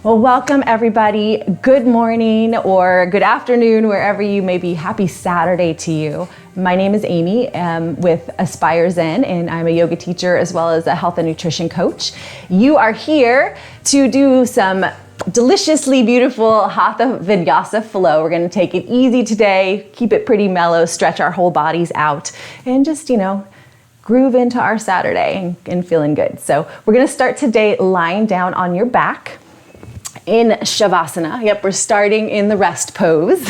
Well, welcome everybody. Good morning or good afternoon, wherever you may be. Happy Saturday to you. My name is Amy with Aspire Zen, and I'm a yoga teacher as well as a health and nutrition coach. You are here to do some deliciously beautiful Hatha Vinyasa flow. We're going to take it easy today, keep it pretty mellow, stretch our whole bodies out, and just, groove into our Saturday and feeling good. So we're going to start today lying down on your back in Shavasana. Yep, we're starting in the rest pose.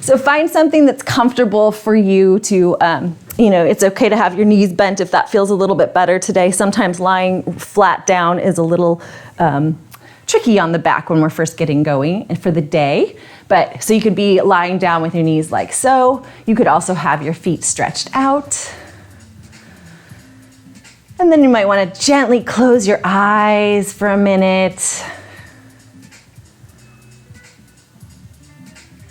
So find something that's comfortable for you to, it's okay to have your knees bent if that feels a little bit better today. Sometimes lying flat down is a little tricky on the back when we're first getting going and for the day. But so you could be lying down with your knees like so. You could also have your feet stretched out. And then you might want to gently close your eyes for a minute.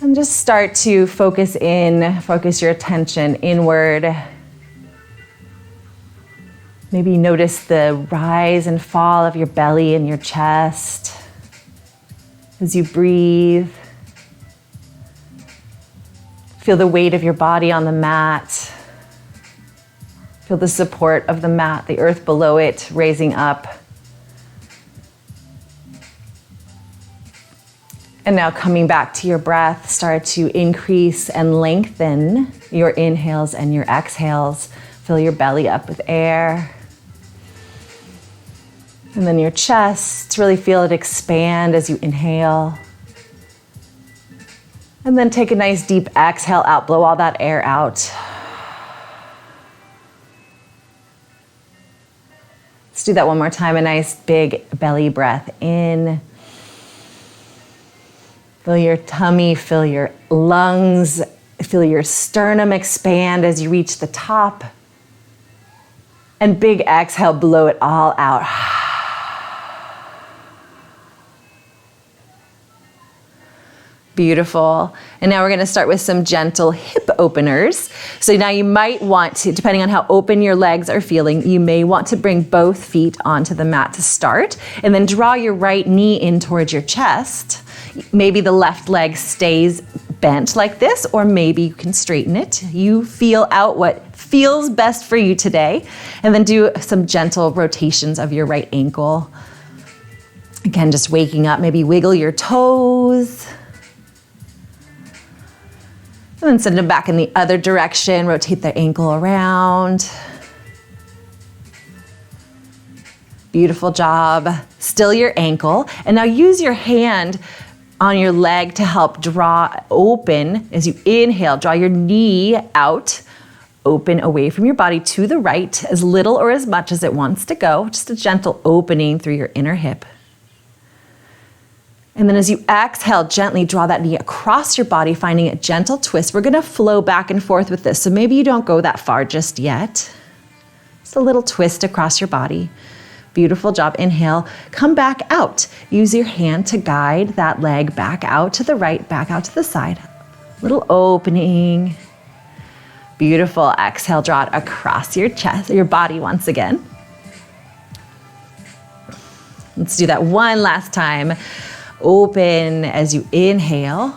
And just start to focus your attention inward. Maybe notice the rise and fall of your belly and your chest as you breathe. Feel the weight of your body on the mat. Feel the support of the mat, the earth below it, raising up. And now coming back to your breath, start to increase and lengthen your inhales and your exhales. Fill your belly up with air. And then your chest, really feel it expand as you inhale. And then take a nice deep exhale out, blow all that air out. Let's do that one more time, a nice big belly breath in. Feel your tummy, feel your lungs, feel your sternum expand as you reach the top. And big exhale, blow it all out. Beautiful. And now we're going to start with some gentle hip openers. So now you might want to, depending on how open your legs are feeling, you may want to bring both feet onto the mat to start, and then draw your right knee in towards your chest. Maybe the left leg stays bent like this, or maybe you can straighten it. You feel out what feels best for you today, and then do some gentle rotations of your right ankle. Again, just waking up, maybe wiggle your toes. And then send them back in the other direction, rotate the ankle around. Beautiful job. Still your ankle. And now use your hand on your leg to help draw open as you inhale. Draw your knee out, open away from your body to the right, as little or as much as it wants to go. Just a gentle opening through your inner hip. And then as you exhale, gently draw that knee across your body, finding a gentle twist. We're gonna flow back and forth with this, so maybe you don't go that far just yet. Just a little twist across your body. Beautiful job. Inhale, come back out. Use your hand to guide that leg back out to the right, back out to the side. Little opening. Beautiful. Exhale, draw it across your chest, your body once again. Let's do that one last time. Open as you inhale.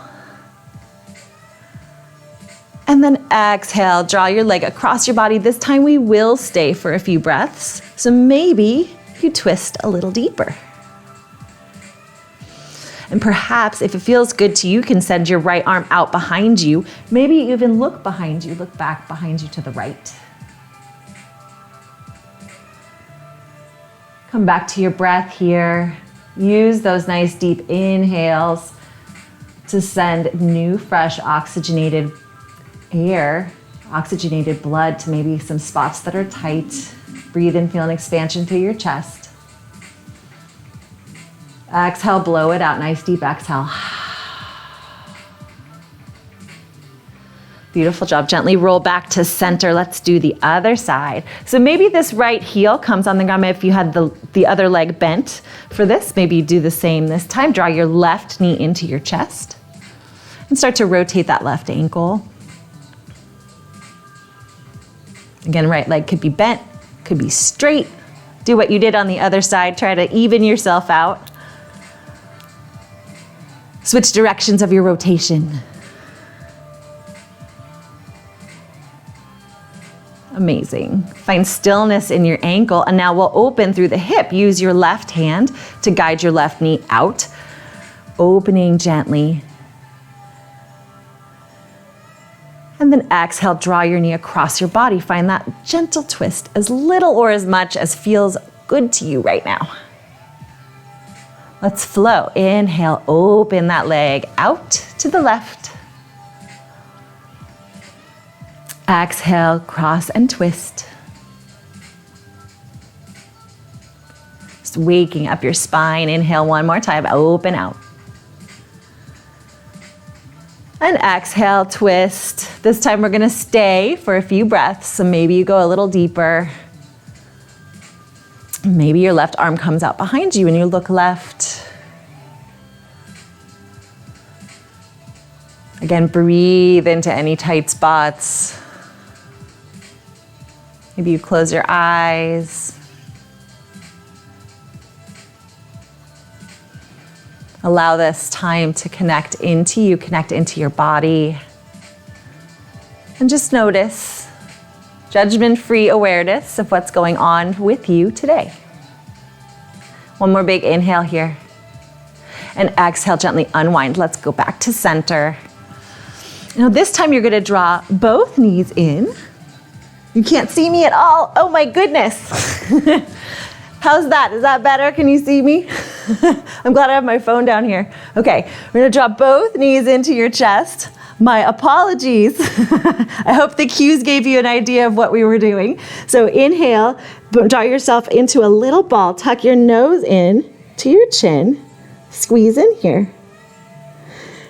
And then exhale, draw your leg across your body. This time we will stay for a few breaths. So maybe you twist a little deeper. And perhaps if it feels good to you, you can send your right arm out behind you. Maybe even look behind you, look back behind you to the right. Come back to your breath here. Use those nice deep inhales to send new, fresh, oxygenated air, oxygenated blood to maybe some spots that are tight. Breathe in, feel an expansion through your chest. Exhale, blow it out. Nice deep exhale. Beautiful job. Gently roll back to center. Let's do the other side. So maybe this right heel comes on the ground. If you had the other leg bent for this, maybe you do the same this time. Draw your left knee into your chest and start to rotate that left ankle. Again, right leg could be bent, could be straight. Do what you did on the other side. Try to even yourself out. Switch directions of your rotation. Amazing. Find stillness in your ankle, and now we'll open through the hip. Use your left hand to guide your left knee out, opening gently. And then exhale, draw your knee across your body. Find that gentle twist, as little or as much as feels good to you right now. Let's flow. Inhale, open that leg out to the left. Exhale, cross and twist. Just waking up your spine. Inhale one more time, open out. And exhale, twist. This time we're gonna stay for a few breaths, so maybe you go a little deeper. Maybe your left arm comes out behind you and you look left. Again, breathe into any tight spots. Maybe you close your eyes. Allow this time to connect into you, connect into your body. And just notice judgment-free awareness of what's going on with you today. One more big inhale here. And exhale, gently unwind. Let's go back to center. Now this time you're gonna draw both knees in. You can't see me at all. Oh my goodness. How's that? Is that better? Can you see me? I'm glad I have my phone down here. Okay, we're gonna draw both knees into your chest. My apologies. I hope the cues gave you an idea of what we were doing. So inhale, draw yourself into a little ball. Tuck your nose in to your chin. Squeeze in here.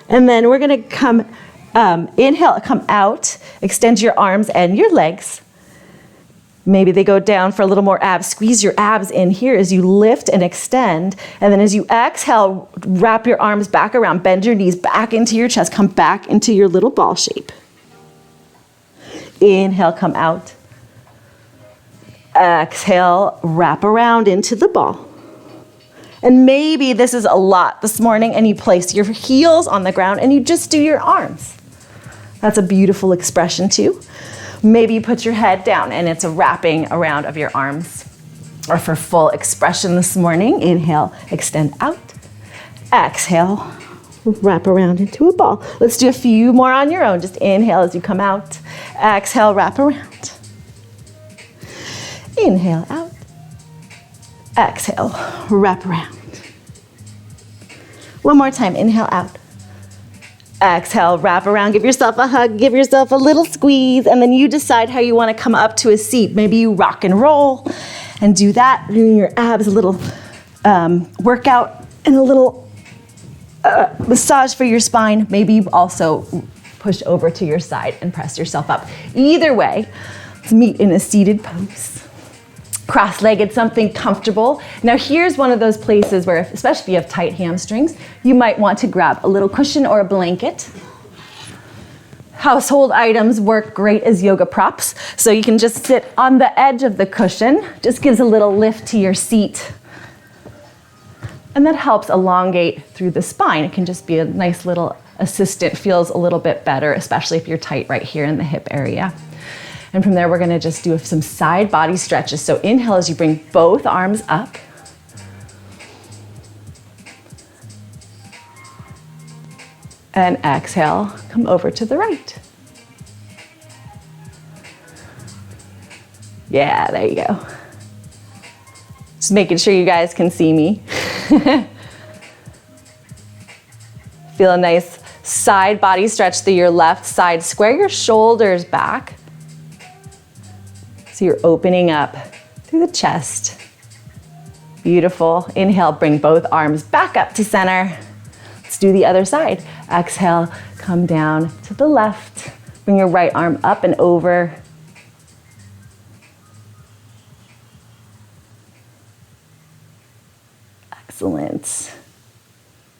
And then we're gonna come, inhale, come out, extend your arms and your legs. Maybe they go down for a little more abs. Squeeze your abs in here as you lift and extend. And then as you exhale, wrap your arms back around, bend your knees back into your chest, come back into your little ball shape. Inhale, come out. Exhale, wrap around into the ball. And maybe this is a lot this morning and you place your heels on the ground and you just do your arms. That's a beautiful expression too. Maybe you put your head down and it's a wrapping around of your arms. Or for full expression this morning, inhale, extend out. Exhale, wrap around into a ball. Let's do a few more on your own. Just inhale as you come out. Exhale, wrap around. Inhale, out. Exhale, wrap around. One more time, inhale, out. Exhale, wrap around, give yourself a hug, give yourself a little squeeze, and then you decide how you want to come up to a seat. Maybe you rock and roll and do that, doing your abs, a little workout and a little massage for your spine. Maybe you also push over to your side and press yourself up. Either way, let's meet in a seated pose. Cross-legged, something comfortable. Now here's one of those places where, especially if you have tight hamstrings, you might want to grab a little cushion or a blanket. Household items work great as yoga props. So you can just sit on the edge of the cushion, just gives a little lift to your seat. And that helps elongate through the spine. It can just be a nice little assistant, feels a little bit better, especially if you're tight right here in the hip area. And from there, we're gonna just do some side body stretches. So inhale as you bring both arms up. And exhale, come over to the right. Yeah, there you go. Just making sure you guys can see me. Feel a nice side body stretch through your left side. Square your shoulders back. So you're opening up through the chest. Beautiful. Inhale, bring both arms back up to center. Let's do the other side. Exhale, come down to the left. Bring your right arm up and over. Excellent.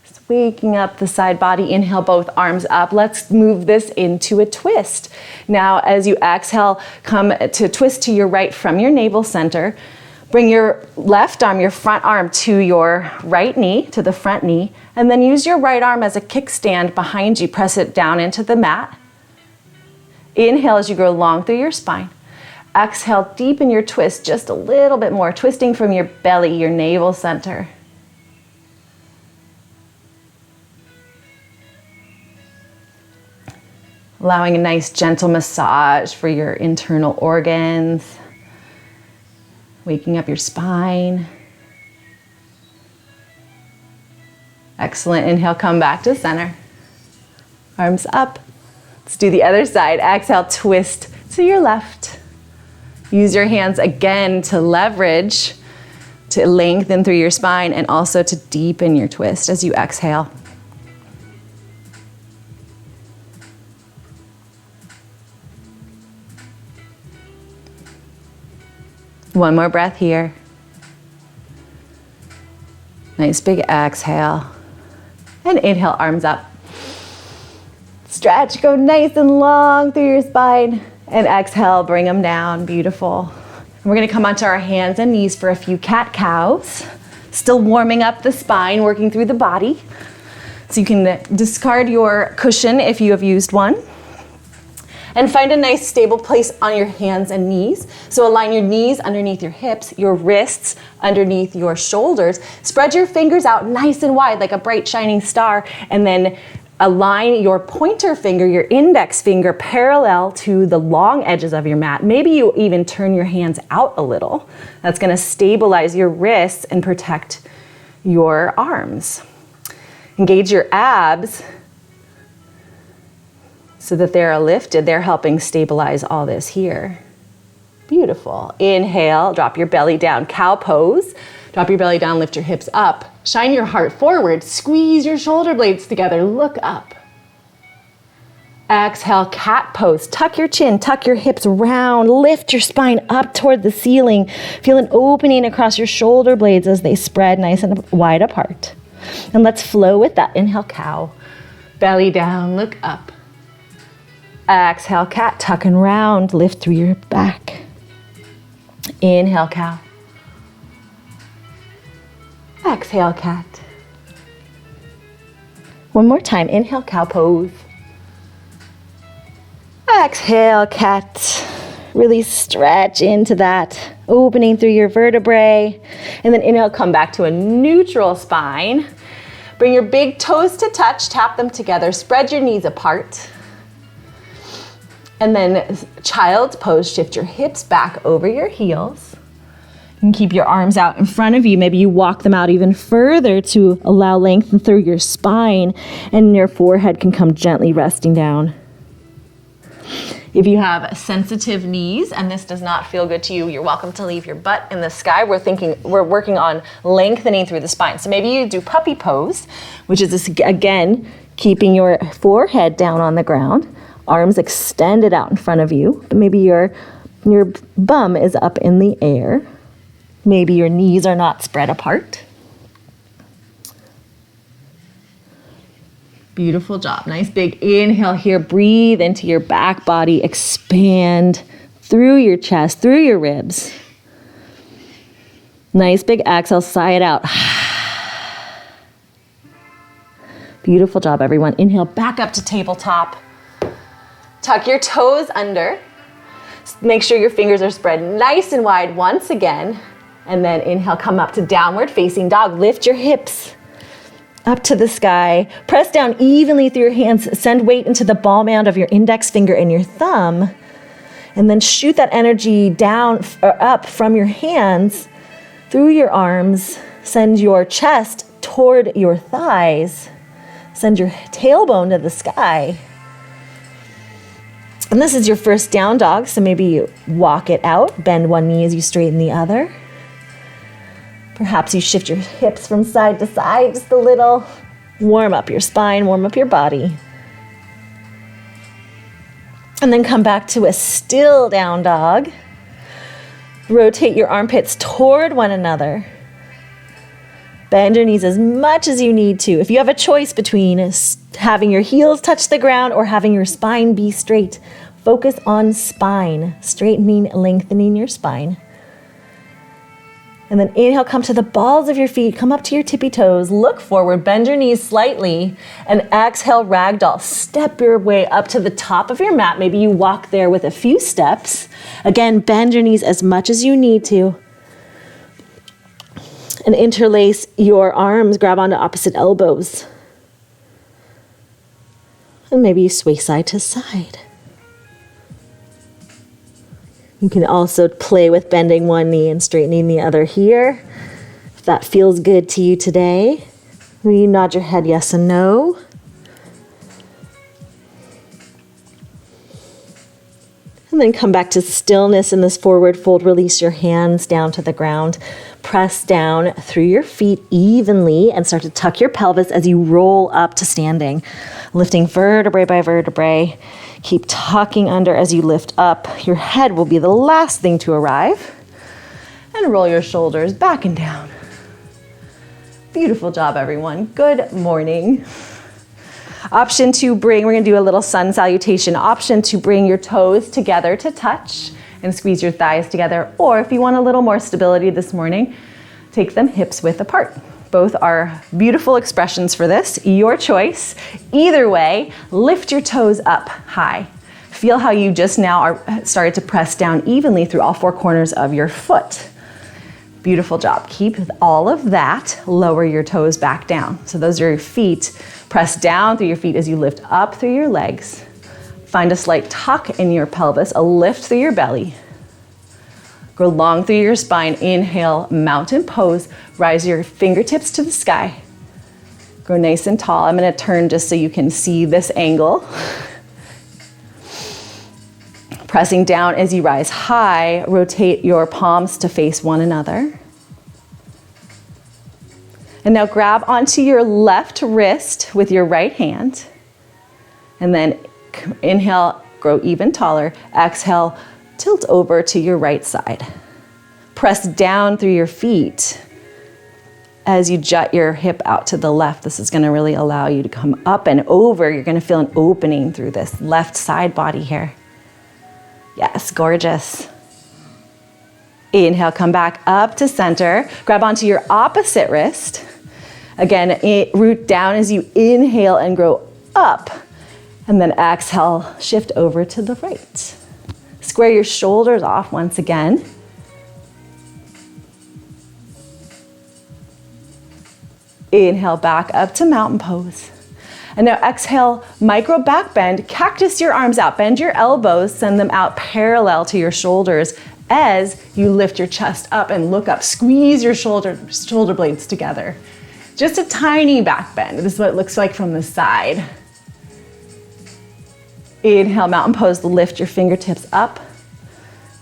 Just waking up the side body. Inhale, both arms up. Let's move this into a twist. Now, as you exhale, come to twist to your right from your navel center. Bring your left arm, your front arm to your right knee, to the front knee, and then use your right arm as a kickstand behind you. Press it down into the mat. Inhale as you go long through your spine. Exhale, deepen your twist just a little bit more, twisting from your belly, your navel center. Allowing a nice gentle massage for your internal organs. Waking up your spine. Excellent. Inhale, come back to center. Arms up. Let's do the other side. Exhale, twist to your left. Use your hands again to leverage, to lengthen through your spine, and also to deepen your twist as you exhale. One more breath here. Nice big exhale. And inhale, arms up. Stretch, go nice and long through your spine. And exhale, bring them down, beautiful. And we're gonna come onto our hands and knees for a few cat-cows. Still warming up the spine, working through the body. So you can discard your cushion if you have used one. And find a nice stable place on your hands and knees. So align your knees underneath your hips, your wrists underneath your shoulders. Spread your fingers out nice and wide like a bright shining star, and then align your pointer finger, your index finger, parallel to the long edges of your mat. Maybe you even turn your hands out a little. That's gonna stabilize your wrists and protect your arms. Engage your abs so that they're lifted. They're helping stabilize all this here. Beautiful. Inhale, drop your belly down, cow pose. Drop your belly down, lift your hips up. Shine your heart forward, squeeze your shoulder blades together, look up. Exhale, cat pose. Tuck your chin, tuck your hips round, lift your spine up toward the ceiling. Feel an opening across your shoulder blades as they spread nice and wide apart. And let's flow with that. Inhale, cow. Belly down, look up. Exhale, cat, tuck and round, lift through your back. Inhale, cow. Exhale, cat. One more time. Inhale, cow pose. Exhale, cat. Really stretch into that, opening through your vertebrae. And then inhale, come back to a neutral spine. Bring your big toes to touch, tap them together, spread your knees apart. And then child's pose, shift your hips back over your heels. You can keep your arms out in front of you. Maybe you walk them out even further to allow length through your spine, and your forehead can come gently resting down. If you have sensitive knees and this does not feel good to you, you're welcome to leave your butt in the sky. We're working on lengthening through the spine. So maybe you do puppy pose, which is this, again, keeping your forehead down on the ground. Arms extended out in front of you, but maybe your bum is up in the air. Maybe your knees are not spread apart. Beautiful job. Nice big inhale here. Breathe into your back body. Expand through your chest, through your ribs. Nice big exhale. Sigh it out. Beautiful job, everyone. Inhale back up to tabletop. Tuck your toes under. Make sure your fingers are spread nice and wide once again. And then inhale, come up to downward facing dog. Lift your hips up to the sky. Press down evenly through your hands. Send weight into the ball mound of your index finger and your thumb. And then shoot that energy down or up from your hands through your arms. Send your chest toward your thighs. Send your tailbone to the sky. And this is your first down dog, so maybe you walk it out, bend one knee as you straighten the other. Perhaps you shift your hips from side to side just a little. Warm up your spine, warm up your body. And then come back to a still down dog. Rotate your armpits toward one another. Bend your knees as much as you need to. If you have a choice between having your heels touch the ground or having your spine be straight, focus on spine, straightening, lengthening your spine. And then inhale, come to the balls of your feet, come up to your tippy toes, look forward, bend your knees slightly, and exhale, ragdoll. Step your way up to the top of your mat. Maybe you walk there with a few steps. Again, bend your knees as much as you need to. And interlace your arms, grab onto opposite elbows. And maybe you sway side to side. You can also play with bending one knee and straightening the other here. If that feels good to you today, will you nod your head yes and no? And then come back to stillness in this forward fold. Release your hands down to the ground. Press down through your feet evenly and start to tuck your pelvis as you roll up to standing. Lifting vertebrae by vertebrae. Keep tucking under as you lift up. Your head will be the last thing to arrive. And roll your shoulders back and down. Beautiful job, everyone. Good morning. Option to bring, we're gonna do a little sun salutation. Option to bring your toes together to touch and squeeze your thighs together. Or if you want a little more stability this morning, take them hips width apart. Both are beautiful expressions for this, your choice. Either way, lift your toes up high. Feel how you just now are started to press down evenly through all four corners of your foot. Beautiful job. Keep all of that. Lower your toes back down. So those are your feet. Press down through your feet as you lift up through your legs. Find a slight tuck in your pelvis, a lift through your belly. Go long through your spine. Inhale, mountain pose. Rise your fingertips to the sky. Go nice and tall. I'm going to turn just so you can see this angle. Pressing down as you rise high, rotate your palms to face one another. And now grab onto your left wrist with your right hand. And then inhale, grow even taller. Exhale, tilt over to your right side. Press down through your feet as you jut your hip out to the left. This is going to really allow you to come up and over. You're going to feel an opening through this left side body here. Yes, gorgeous. Inhale, come back up to center. Grab onto your opposite wrist. Again, root down as you inhale and grow up. And then exhale, shift over to the right. Square your shoulders off once again. Inhale, back up to mountain pose. And now exhale, micro back bend, cactus your arms out, bend your elbows, send them out parallel to your shoulders as you lift your chest up and look up. Squeeze your shoulder blades together. Just a tiny back bend. This is what it looks like from the side. Inhale, mountain pose, lift your fingertips up.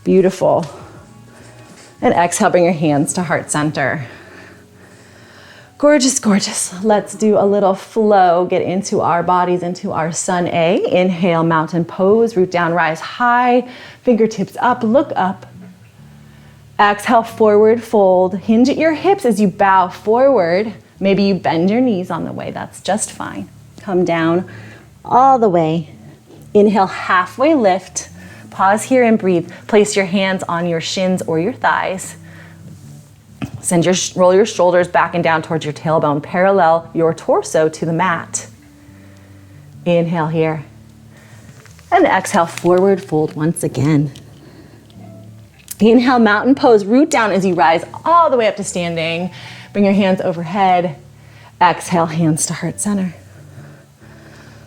Beautiful. And exhale, bring your hands to heart center. Gorgeous, gorgeous. Let's do a little flow, get into our bodies, into our sun A. Inhale, mountain pose, root down, rise high, fingertips up, look up. Exhale, forward fold. Hinge at your hips as you bow forward. Maybe you bend your knees on the way, that's just fine. Come down all the way. Inhale, halfway lift. Pause here and breathe. Place your hands on your shins or your thighs. Roll your shoulders back and down towards your tailbone. Parallel your torso to the mat. Inhale here. And exhale, forward fold once again. Inhale, mountain pose. Root down as you rise all the way up to standing. Bring your hands overhead. Exhale, hands to heart center.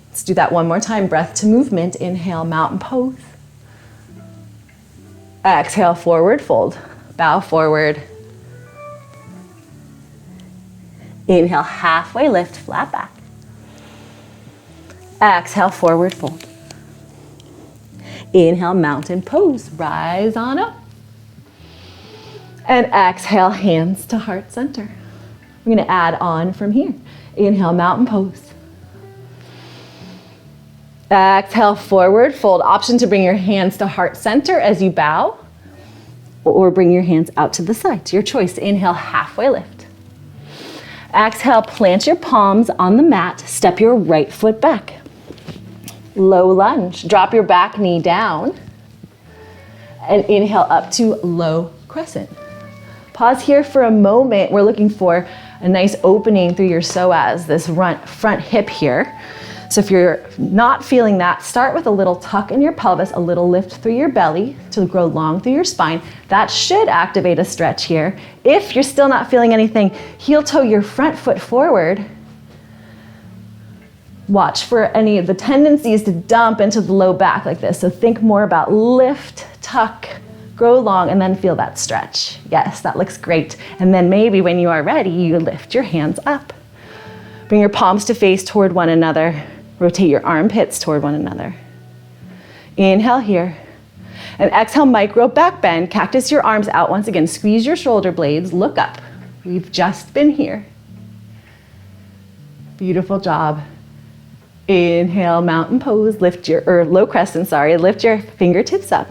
Let's do that one more time. Breath to movement. Inhale, mountain pose. Exhale, forward fold. Bow forward. Inhale, halfway lift, flat back. Exhale, forward fold. Inhale, mountain pose. Rise on up. And exhale, hands to heart center. We're going to add on from here. Inhale, mountain pose. Exhale, forward fold. Option to bring your hands to heart center as you bow, or bring your hands out to the side. Your choice. Inhale, halfway lift. Exhale, plant your palms on the mat. Step your right foot back. Low lunge. Drop your back knee down. And inhale up to low crescent. Pause here for a moment. We're looking for a nice opening through your psoas, this front hip here. So if you're not feeling that, start with a little tuck in your pelvis, a little lift through your belly to grow long through your spine. That should activate a stretch here. If you're still not feeling anything, heel toe your front foot forward. Watch for any of the tendencies to dump into the low back like this. So think more about lift, tuck, grow long, and then feel that stretch. Yes, that looks great. And then maybe when you are ready, you lift your hands up. Bring your palms to face toward one another. Rotate your armpits toward one another. Inhale here. And exhale, micro back bend. Cactus your arms out once again. Squeeze your shoulder blades. Look up. We've just been here. Beautiful job. Inhale, mountain pose. Low crescent, lift your fingertips up.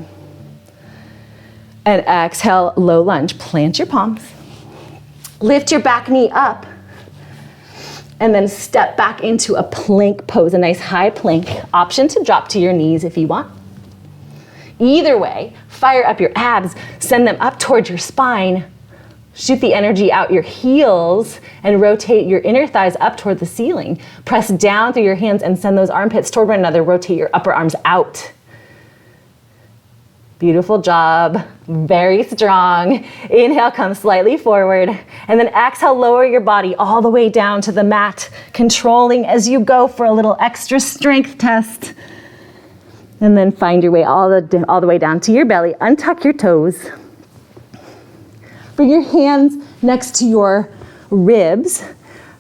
And exhale, low lunge. Plant your palms. Lift your back knee up. And then step back into a plank pose, a nice high plank. Option to drop to your knees if you want. Either way, fire up your abs, send them up towards your spine. Shoot the energy out your heels and rotate your inner thighs up toward the ceiling. Press down through your hands and send those armpits toward one another. Rotate your upper arms out. Beautiful job, very strong. Inhale, come slightly forward. And then exhale, lower your body all the way down to the mat, controlling as you go for a little extra strength test. And then find your way all the way down to your belly. Untuck your toes. Bring your hands next to your ribs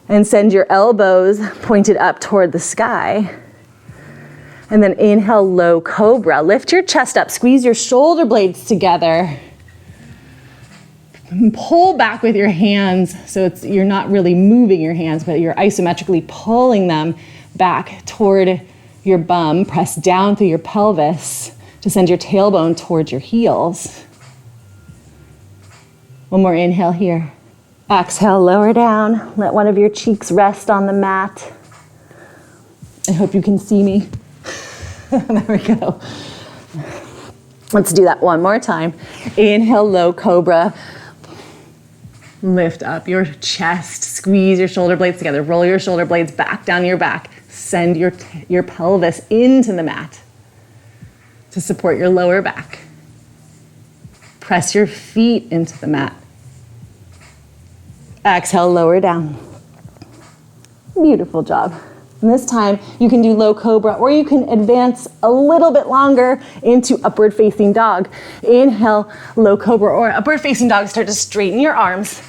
and send your elbows pointed up toward the sky. And then inhale, low cobra. Lift your chest up, squeeze your shoulder blades together. And pull back with your hands, so you're not really moving your hands, but you're isometrically pulling them back toward your bum. Press down through your pelvis to send your tailbone towards your heels. One more inhale here. Exhale, lower down. Let one of your cheeks rest on the mat. I hope you can see me. There we go. Let's do that one more time. Inhale, low cobra. Lift up your chest. Squeeze your shoulder blades together. Roll your shoulder blades back down your back. Send your pelvis into the mat to support your lower back. Press your feet into the mat. Exhale, lower down. Beautiful job. And this time you can do low cobra, or you can advance a little bit longer into upward facing dog. Inhale, low cobra or upward facing dog. Start to straighten your arms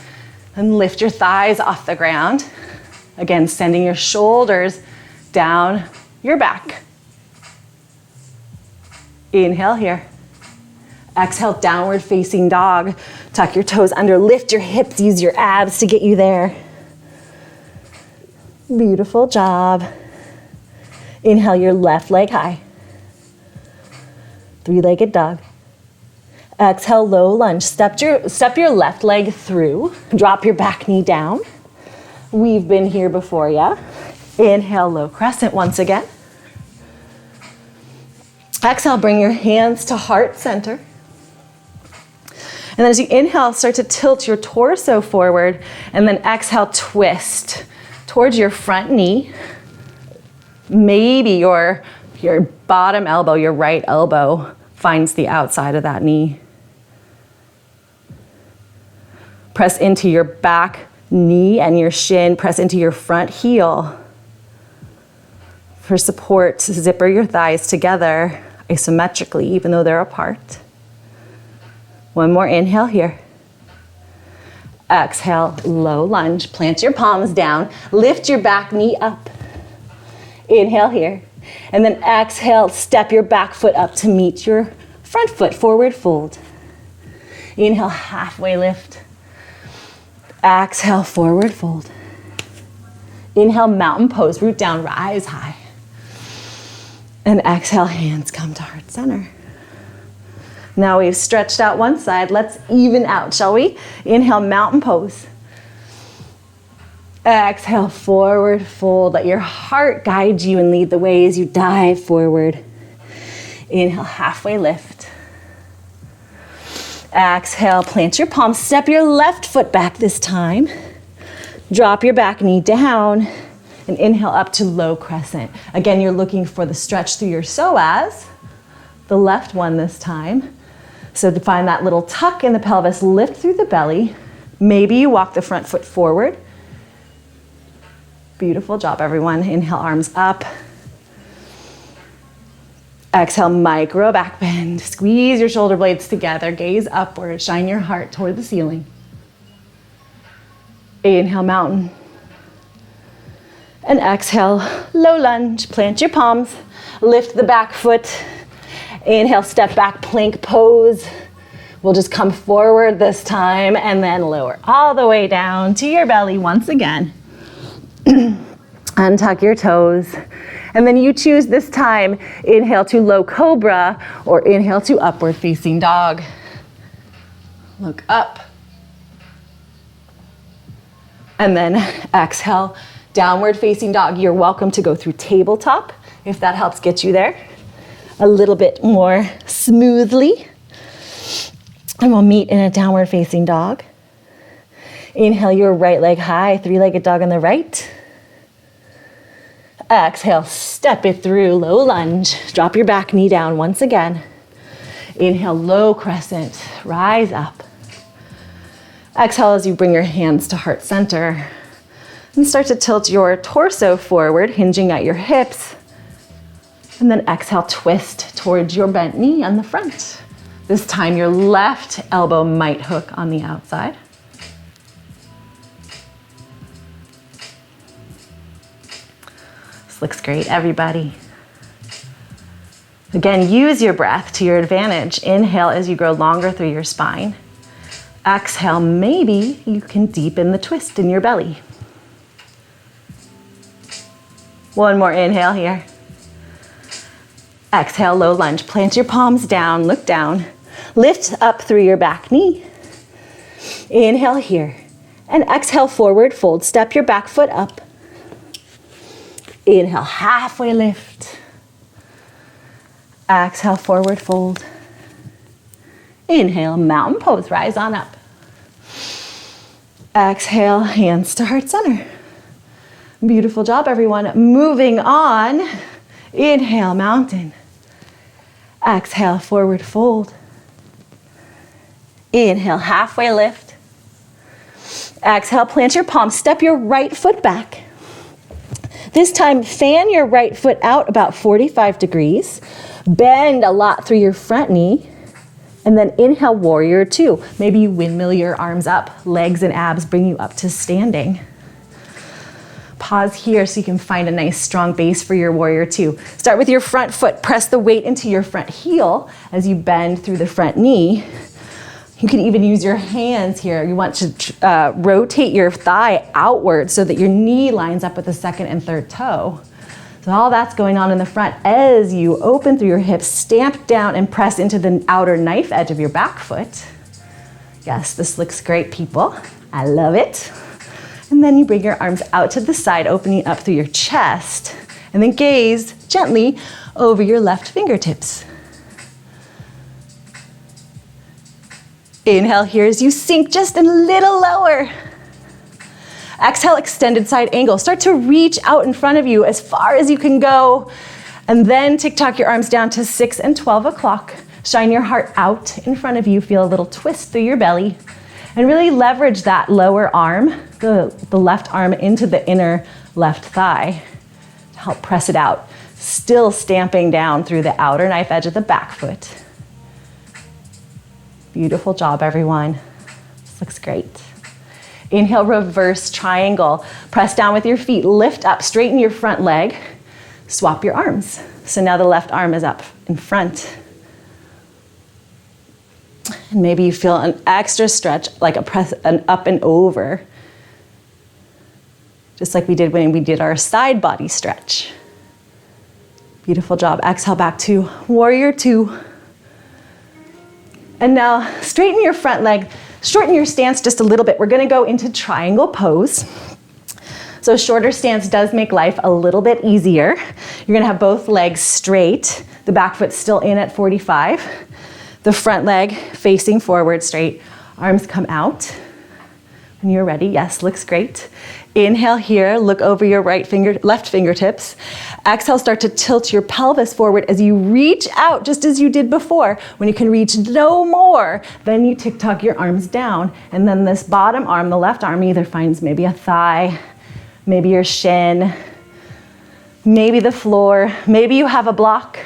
and lift your thighs off the ground. Again, sending your shoulders down your back. Inhale here. Exhale, downward facing dog. Tuck your toes under, lift your hips, use your abs to get you there. Beautiful job. Inhale your left leg high. Three-legged dog. Exhale, low lunge. Step your left leg through. Drop your back knee down. We've been here before, yeah? Inhale, low crescent once again. Exhale, bring your hands to heart center. And then as you inhale, start to tilt your torso forward, and then exhale, twist towards your front knee. Maybe your bottom elbow, your right elbow, finds the outside of that knee. Press into your back knee and your shin. Press into your front heel. For support, zipper your thighs together isometrically, even though they're apart. One more inhale here. Exhale, low lunge. Plant your palms down. Lift your back knee up. Inhale here. And then exhale, step your back foot up to meet your front foot, forward fold. Inhale, halfway lift. Exhale, forward fold. Inhale, mountain pose, root down, rise high. And exhale, hands come to heart center. Now we've stretched out one side. Let's even out, shall we? Inhale, mountain pose. Exhale, forward fold. Let your heart guide you and lead the way as you dive forward. Inhale, halfway lift. Exhale, plant your palms, step your left foot back this time. Drop your back knee down and inhale up to low crescent. Again, you're looking for the stretch through your psoas, the left one this time. So to find that little tuck in the pelvis, lift through the belly. Maybe you walk the front foot forward. Beautiful job, everyone. Inhale, arms up. Exhale, micro back bend. Squeeze your shoulder blades together, gaze upward, shine your heart toward the ceiling. Inhale, mountain. And exhale, low lunge. Plant your palms, lift the back foot. Inhale, step back, plank pose. We'll just come forward this time and then lower all the way down to your belly once again. Untuck your toes. And then you choose this time, inhale to low cobra or inhale to upward facing dog. Look up. And then exhale, downward facing dog. You're welcome to go through tabletop if that helps get you there a little bit more smoothly. And we'll meet in a downward facing dog. Inhale your right leg high, three-legged dog on the right. Exhale, step it through, low lunge. Drop your back knee down once again. Inhale, low crescent, rise up. Exhale as you bring your hands to heart center. And start to tilt your torso forward, hinging at your hips. And then exhale, twist towards your bent knee on the front. This time your left elbow might hook on the outside. This looks great, everybody. Again, use your breath to your advantage. Inhale as you grow longer through your spine. Exhale, maybe you can deepen the twist in your belly. One more inhale here. Exhale, low lunge. Plant your palms down, look down. Lift up through your back knee. Inhale here. And exhale, forward fold. Step your back foot up. Inhale, halfway lift. Exhale, forward fold. Inhale, mountain pose, rise on up. Exhale, hands to heart center. Beautiful job, everyone. Moving on. Inhale, mountain. Exhale, forward fold. Inhale, halfway lift. Exhale, plant your palms, step your right foot back. This time, fan your right foot out about 45 degrees. Bend a lot through your front knee. And then inhale, warrior two. Maybe you windmill your arms up, legs and abs bring you up to standing. Pause here so you can find a nice strong base for your warrior two. Start with your front foot. Press the weight into your front heel as you bend through the front knee. You can even use your hands here. You want to rotate your thigh outward so that your knee lines up with the second and third toe. So all that's going on in the front as you open through your hips, stamp down and press into the outer knife edge of your back foot. Yes, this looks great, people. I love it. And then you bring your arms out to the side, opening up through your chest, and then gaze gently over your left fingertips. Inhale here as you sink just a little lower. Exhale, extended side angle. Start to reach out in front of you as far as you can go. And then tick-tock your arms down to 6 and 12 o'clock. Shine your heart out in front of you. Feel a little twist through your belly. And really leverage that lower arm, the left arm, into the inner left thigh to help press it out. Still stamping down through the outer knife edge of the back foot. Beautiful job, everyone. This looks great. Inhale, reverse triangle. Press down with your feet, lift up, straighten your front leg. Swap your arms. So now the left arm is up in front. And maybe you feel an extra stretch, like an up and over. Just like we did when we did our side body stretch. Beautiful job. Exhale back to warrior two. And now straighten your front leg, shorten your stance just a little bit. We're gonna go into triangle pose. So shorter stance does make life a little bit easier. You're gonna have both legs straight, the back foot still in at 45. The front leg facing forward straight. Arms come out. When you're ready, yes, looks great. Inhale here, look over your left fingertips. Exhale, start to tilt your pelvis forward as you reach out, just as you did before. When you can reach no more, then you tick-tock your arms down. And then this bottom arm, the left arm, either finds maybe a thigh, maybe your shin, maybe the floor, maybe you have a block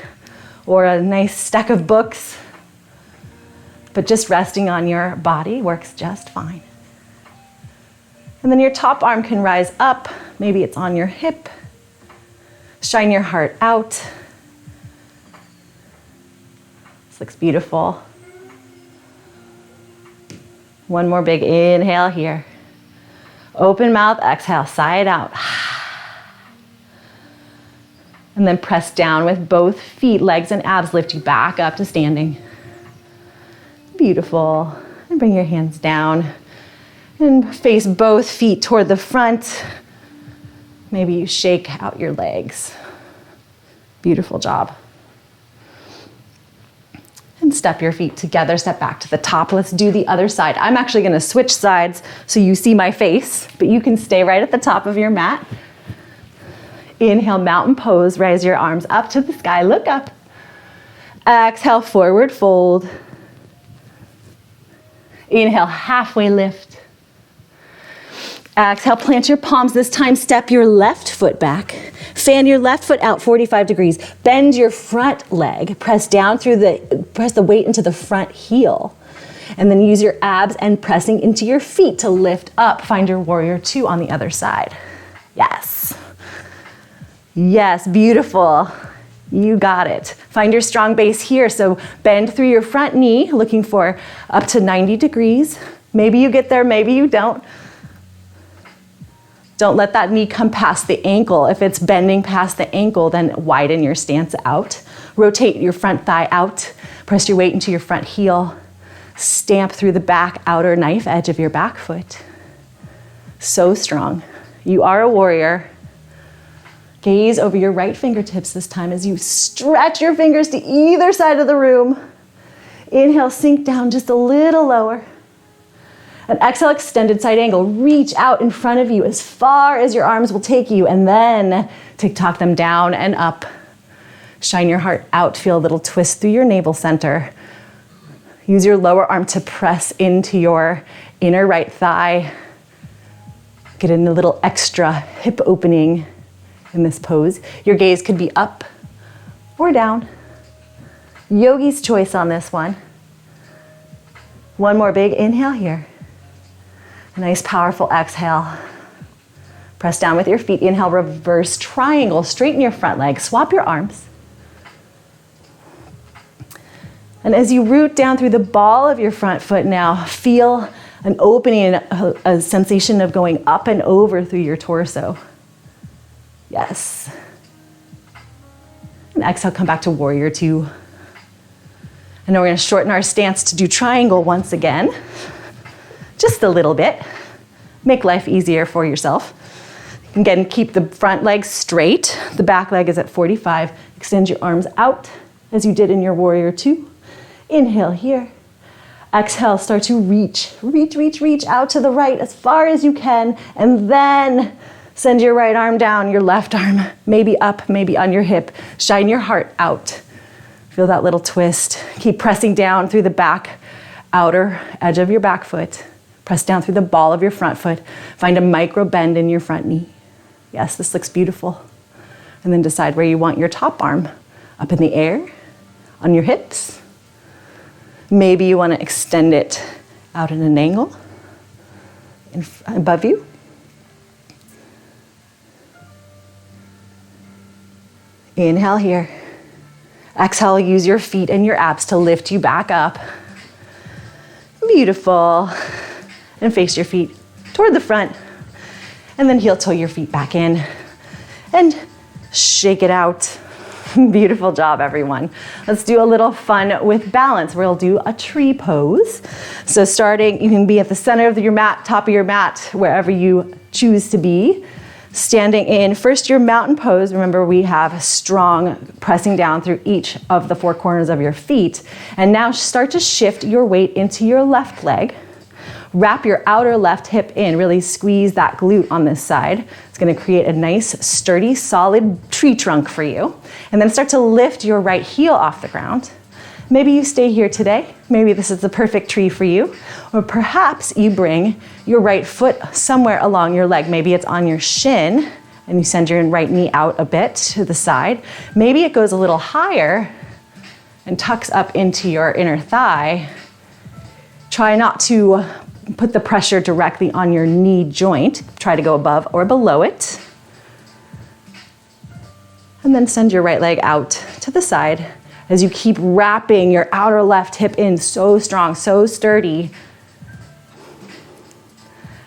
or a nice stack of books. But just resting on your body works just fine. And then your top arm can rise up. Maybe it's on your hip. Shine your heart out. This looks beautiful. One more big inhale here. Open mouth, exhale, side out. And then press down with both feet, legs and abs lift you back up to standing. Beautiful. And bring your hands down. And face both feet toward the front. Maybe you shake out your legs. Beautiful job. And step your feet together, step back to the top. Let's do the other side. I'm actually gonna switch sides so you see my face, but you can stay right at the top of your mat. Inhale, mountain pose, raise your arms up to the sky, look up. Exhale, forward fold. Inhale, halfway lift. Exhale, plant your palms. This time, step your left foot back. Fan your left foot out 45 degrees. Bend your front leg. Press the weight into the front heel. And then use your abs and pressing into your feet to lift up. Find your warrior two on the other side. Yes. Yes, beautiful. You got it. Find your strong base here. So bend through your front knee, looking for up to 90 degrees. Maybe you get there, maybe you don't. Don't let that knee come past the ankle. If it's bending past the ankle, then widen your stance out. Rotate your front thigh out. Press your weight into your front heel. Stamp through the back outer knife edge of your back foot. So strong. You are a warrior. Gaze over your right fingertips this time as you stretch your fingers to either side of the room. Inhale, sink down just a little lower. And exhale, extended side angle. Reach out in front of you as far as your arms will take you, and then tick-tock them down and up. Shine your heart out. Feel a little twist through your navel center. Use your lower arm to press into your inner right thigh. Get in a little extra hip opening in this pose. Your gaze could be up or down. Yogi's choice on this one. One more big inhale here. A nice powerful exhale. Press down with your feet. Inhale, reverse triangle. Straighten your front leg. Swap your arms. And as you root down through the ball of your front foot now, feel an opening, a sensation of going up and over through your torso. Yes. And exhale, come back to warrior two. And now we're going to shorten our stance to do triangle once again. Just a little bit. Make life easier for yourself. Again, keep the front leg straight. The back leg is at 45. Extend your arms out as you did in your warrior two. Inhale here. Exhale, start to reach out to the right as far as you can. And then send your right arm down, your left arm maybe up, maybe on your hip. Shine your heart out. Feel that little twist. Keep pressing down through the back outer edge of your back foot. Press down through the ball of your front foot. Find a micro bend in your front knee. Yes, this looks beautiful. And then decide where you want your top arm. Up in the air, on your hips. Maybe you want to extend it out in an angle above you. Inhale here. Exhale, use your feet and your abs to lift you back up. Beautiful. And face your feet toward the front. And then heel toe your feet back in. And shake it out. Beautiful job, everyone. Let's do a little fun with balance. We'll do a tree pose. So starting, you can be at the center of your mat, top of your mat, wherever you choose to be. Standing in first your mountain pose. Remember, we have a strong pressing down through each of the four corners of your feet. And now start to shift your weight into your left leg. Wrap your outer left hip in, really squeeze that glute on this side. It's gonna create a nice, sturdy, solid tree trunk for you. And then start to lift your right heel off the ground. Maybe you stay here today. Maybe this is the perfect tree for you. Or perhaps you bring your right foot somewhere along your leg. Maybe it's on your shin and you send your right knee out a bit to the side. Maybe it goes a little higher and tucks up into your inner thigh. Try not to put the pressure directly on your knee joint. Try to go above or below it. And then send your right leg out to the side as you keep wrapping your outer left hip in so strong, so sturdy.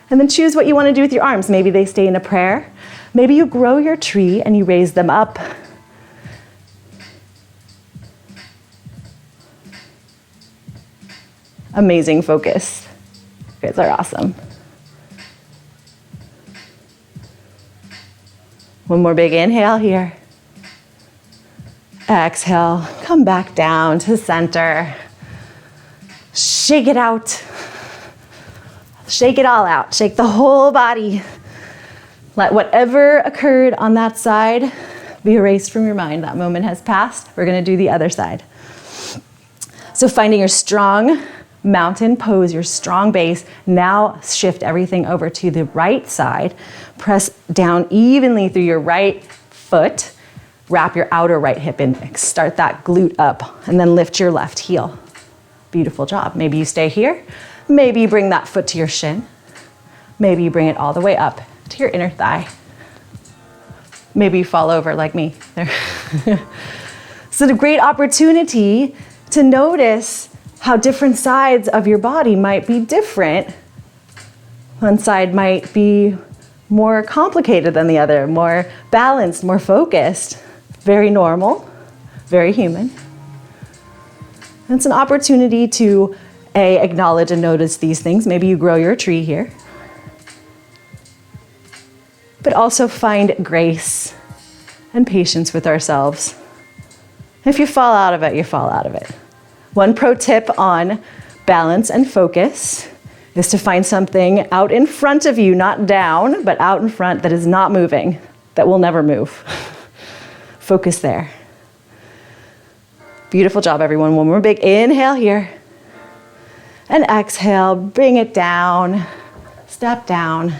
And then choose what you want to do with your arms. Maybe they stay in a prayer. Maybe you grow your tree and you raise them up. Amazing focus. You guys are awesome. One more big inhale here. Exhale, come back down to center. Shake it out. Shake it all out. Shake the whole body. Let whatever occurred on that side be erased from your mind. That moment has passed. We're gonna do the other side. So finding your strong mountain pose, your strong base. Now shift everything over to the right side. Press down evenly through your right foot. Wrap your outer right hip in. Start that glute up and then lift your left heel. Beautiful job. Maybe you stay here. Maybe you bring that foot to your shin. Maybe you bring it all the way up to your inner thigh. Maybe you fall over like me. There. So the great opportunity to notice how different sides of your body might be different. One side might be more complicated than the other, more balanced, more focused. Very normal, very human. And it's an opportunity to acknowledge and notice these things. Maybe you grow your tree here. But also find grace and patience with ourselves. If you fall out of it, you fall out of it. One pro tip on balance and focus is to find something out in front of you, not down, but out in front that is not moving, that will never move. Focus there. Beautiful job, everyone. One more big inhale here. And exhale, bring it down, step down.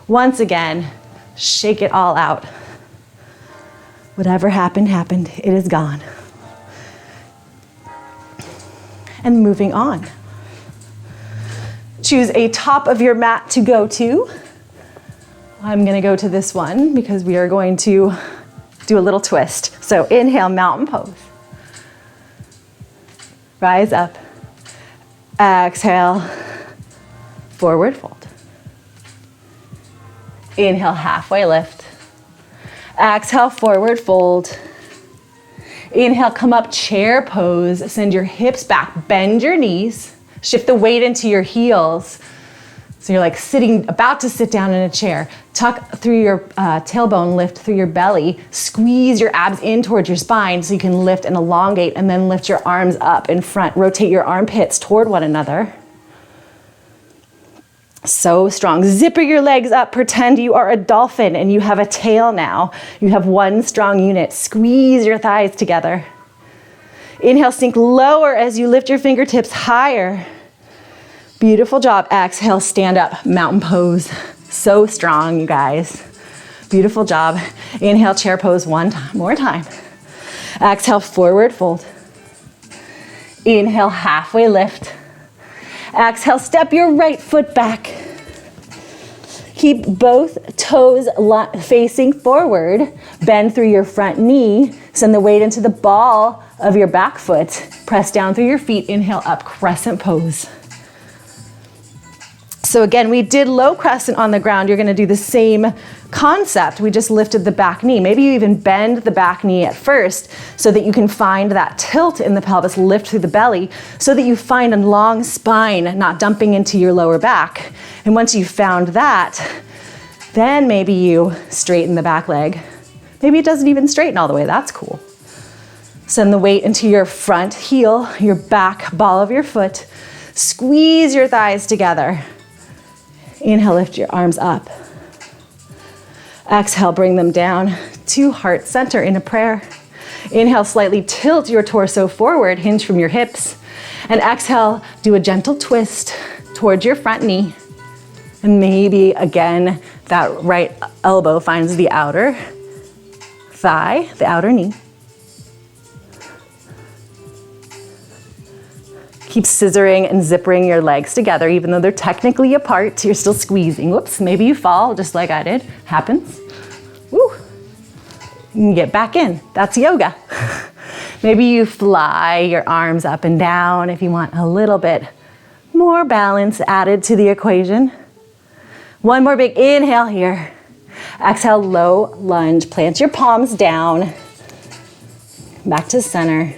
Once again, shake it all out. Whatever happened, happened. It is gone. And moving on. Choose a top of your mat to go to. I'm gonna go to this one because we are going to do a little twist. So inhale, mountain pose. Rise up. Exhale, forward fold. Inhale, halfway lift. Exhale, forward fold. Inhale, come up, chair pose. Send your hips back, bend your knees. Shift the weight into your heels. So you're like sitting, about to sit down in a chair. Tuck through your tailbone, lift through your belly. Squeeze your abs in towards your spine so you can lift and elongate, and then lift your arms up in front. Rotate your armpits toward one another. So strong. Zipper your legs up. Pretend you are a dolphin and you have a tail now. You have one strong unit. Squeeze your thighs together. Inhale, sink lower as you lift your fingertips higher. Beautiful job. Exhale, stand up, mountain pose. So strong, you guys. Beautiful job. Inhale, chair pose one more time. Exhale, forward fold. Inhale, halfway lift. Exhale, step your right foot back. Keep both toes facing forward. Bend through your front knee. Send the weight into the ball of your back foot. Press down through your feet. Inhale up, crescent pose. So again, we did low crescent on the ground. You're gonna do the same concept. We just lifted the back knee. Maybe you even bend the back knee at first so that you can find that tilt in the pelvis, lift through the belly, so that you find a long spine, not dumping into your lower back. And once you've found that, Then maybe you straighten the back leg. Maybe it doesn't even straighten all the way, that's cool. Send the weight into your front heel, your back ball of your foot. Squeeze your thighs together. Inhale, lift your arms up. Exhale, bring them down to heart center in a prayer. Inhale, slightly tilt your torso forward, hinge from your hips. And exhale, do a gentle twist towards your front knee. And maybe again, that right elbow finds the outer thigh, the outer knee. Keep scissoring and zippering your legs together, even though they're technically apart, you're still squeezing. Whoops, maybe you fall just like I did. Happens. Woo. You can get back in. That's yoga. Maybe you fly your arms up and down if you want a little bit more balance added to the equation. One more big inhale here. Exhale, low lunge. Plant your palms down. Back to center.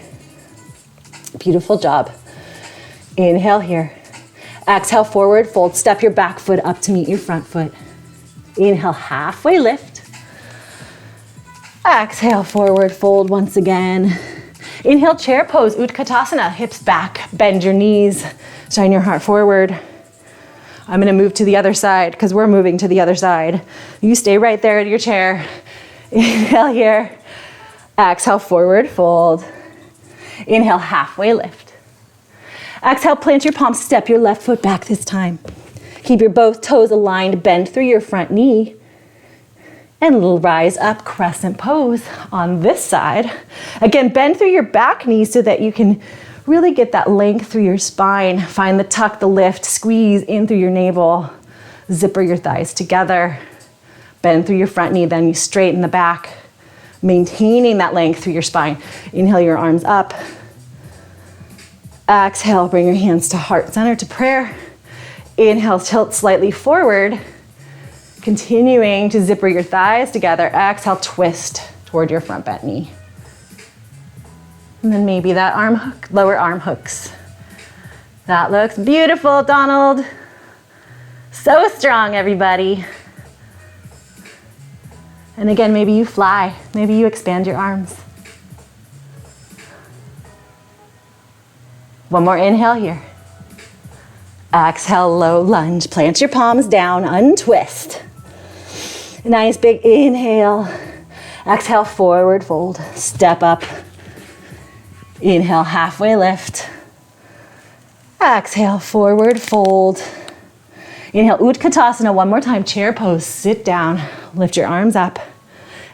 Beautiful job. Inhale here. Exhale, forward fold. Step your back foot up to meet your front foot. Inhale, halfway lift. Exhale, forward fold once again. Inhale, chair pose, Utkatasana. Hips back, bend your knees, shine your heart forward. I'm gonna move to the other side because we're moving to the other side. You stay right there in your chair. Inhale here. Exhale, forward fold. Inhale, halfway lift. Exhale, plant your palms, step your left foot back this time. Keep your both toes aligned, bend through your front knee. And rise up, crescent pose on this side. Again, bend through your back knee so that you can really get that length through your spine. Find the tuck, the lift, squeeze in through your navel. Zipper your thighs together. Bend through your front knee, then you straighten the back, maintaining that length through your spine. Inhale your arms up. Exhale, bring your hands to heart center to prayer. Inhale, tilt slightly forward. Continuing to zipper your thighs together. Exhale, twist toward your front bent knee. And then maybe that arm hook, lower arm hooks. That looks beautiful, Donald. So strong, everybody. And again, maybe you fly. Maybe you expand your arms. One more inhale here. Exhale, low lunge. Plant your palms down, untwist. Nice big inhale. Exhale, forward fold. Step up. Inhale, halfway lift. Exhale, forward fold. Inhale, Utkatasana. One more time, chair pose. Sit down. Lift your arms up.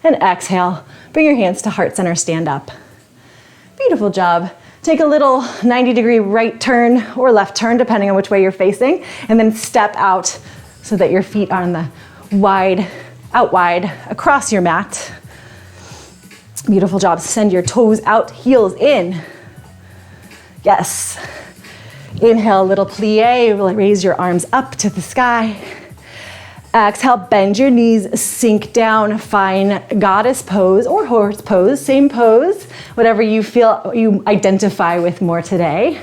And exhale, bring your hands to heart center, stand up. Beautiful job. Take a little 90-degree right turn or left turn, depending on which way you're facing, and then step out so that your feet are on the out wide across your mat. Beautiful job. Send your toes out, heels in. Yes. Inhale, little plie. Raise your arms up to the sky. Exhale, bend your knees, sink down, find goddess pose or horse pose, same pose, whatever you feel you identify with more today.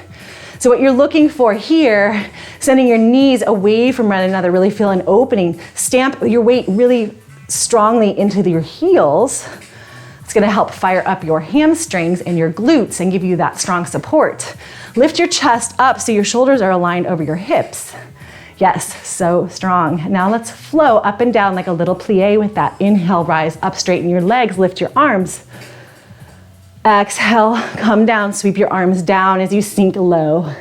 So what you're looking for here, sending your knees away from one another, really feel an opening. Stamp your weight really strongly into your heels. It's gonna help fire up your hamstrings and your glutes and give you that strong support. Lift your chest up so your shoulders are aligned over your hips. Yes, so strong. Now let's flow up and down like a little plie with that. Inhale, rise up, straighten your legs, lift your arms. Exhale, come down, sweep your arms down as you sink low.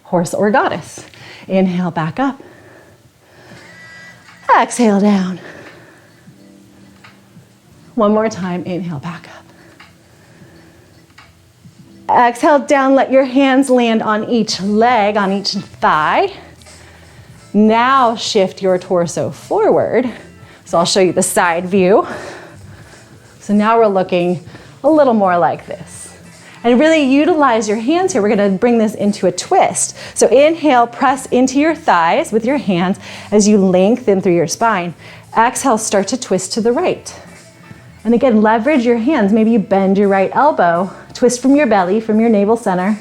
Horse or goddess. Inhale, back up. Exhale, down. One more time, inhale, back up. Exhale, down, let your hands land on each leg, on each thigh. Now shift your torso forward. So I'll show you the side view. So now we're looking a little more like this. And really utilize your hands here. We're gonna bring this into a twist. So inhale, press into your thighs with your hands as you lengthen through your spine. Exhale, start to twist to the right. And again, leverage your hands. Maybe you bend your right elbow, twist from your belly, from your navel center.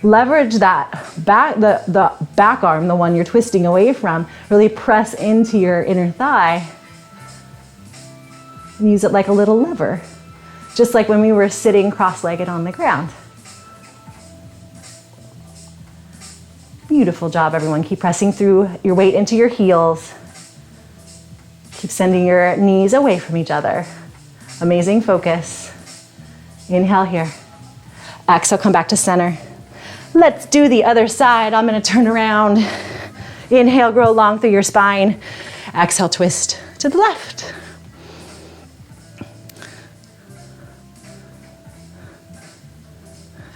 Leverage that back, the back arm, the one you're twisting away from. Really press into your inner thigh. And use it like a little lever. Just like when we were sitting cross-legged on the ground. Beautiful job, everyone. Keep pressing through your weight into your heels. Keep sending your knees away from each other. Amazing focus. Inhale here. Exhale, come back to center. Let's do the other side. I'm going to turn around. Inhale, grow long through your spine. Exhale, twist to the left.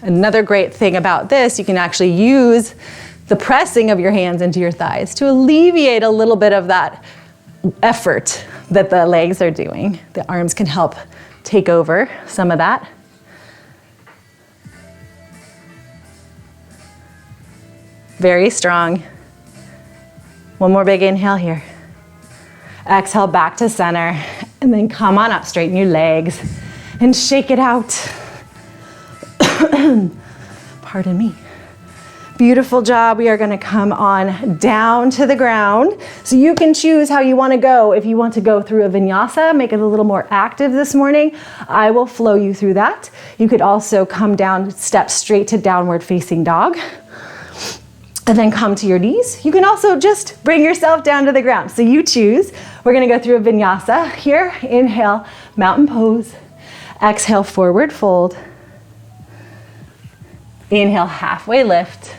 Another great thing about this, you can actually use the pressing of your hands into your thighs to alleviate a little bit of that effort that the legs are doing. The arms can help take over some of that. Very strong. One more big inhale here. Exhale back to center, and then come on up, straighten your legs and shake it out. Pardon me. Beautiful job. We are going to come on down to the ground. So you can choose how you want to go. If you want to go through a vinyasa, make it a little more active this morning, I will flow you through that. You could also come down, step straight to downward facing dog, and then come to your knees. You can also just bring yourself down to the ground. So you choose. We're going to go through a vinyasa here. Inhale, mountain pose. Exhale, forward fold. Inhale, halfway lift.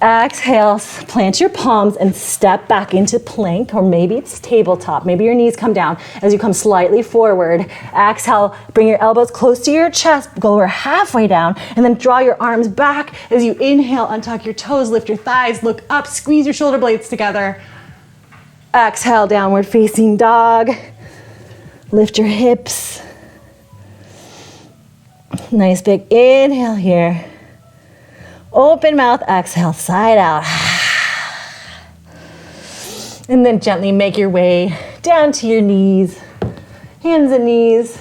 Exhale, plant your palms and step back into plank, or maybe it's tabletop. Maybe your knees come down as you come slightly forward. Exhale, bring your elbows close to your chest, go over halfway down, and then draw your arms back as you inhale, untuck your toes, lift your thighs, look up, squeeze your shoulder blades together. Exhale, downward facing dog. Lift your hips. Nice big inhale here. Open mouth, exhale, side out. And then gently make your way down to your knees, hands and knees.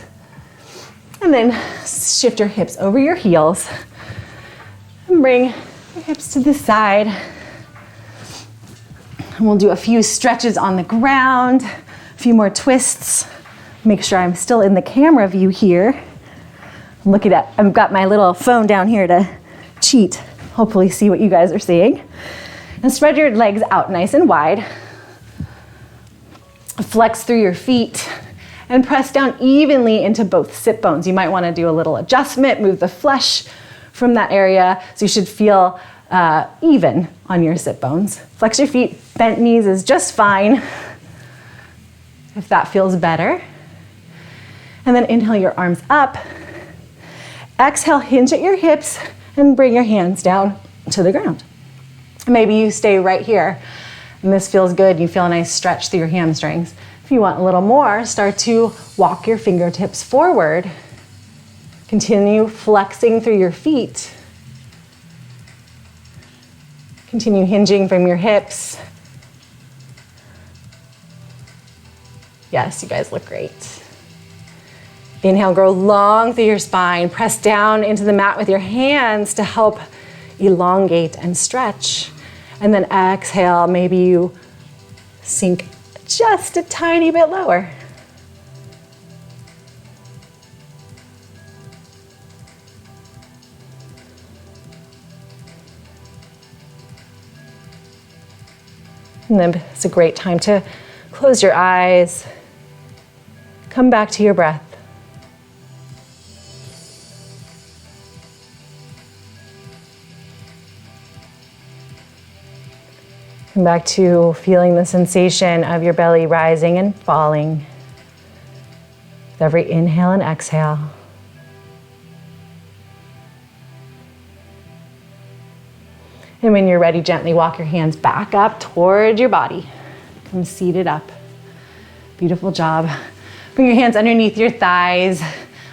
And then shift your hips over your heels. And bring your hips to the side. And we'll do a few stretches on the ground, a few more twists. Make sure I'm still in the camera view here. I'm looking at, I've got my little phone down here to cheat. Hopefully see what you guys are seeing. And spread your legs out nice and wide. Flex through your feet and press down evenly into both sit bones. You might want to do a little adjustment, move the flesh from that area so you should feel even on your sit bones. Flex your feet, bent knees is just fine if that feels better. And then inhale your arms up. Exhale, hinge at your hips and bring your hands down to the ground. Maybe you stay right here and this feels good. You feel a nice stretch through your hamstrings. If you want a little more, start to walk your fingertips forward. Continue flexing through your feet. Continue hinging from your hips. Yes, you guys look great. Inhale, grow long through your spine. Press down into the mat with your hands to help elongate and stretch. And then exhale, maybe you sink just a tiny bit lower. And then it's a great time to close your eyes. Come back to your breath. Come back to feeling the sensation of your belly rising and falling with every inhale and exhale. And when you're ready, gently walk your hands back up toward your body. Come seated up. Beautiful job. Bring your hands underneath your thighs.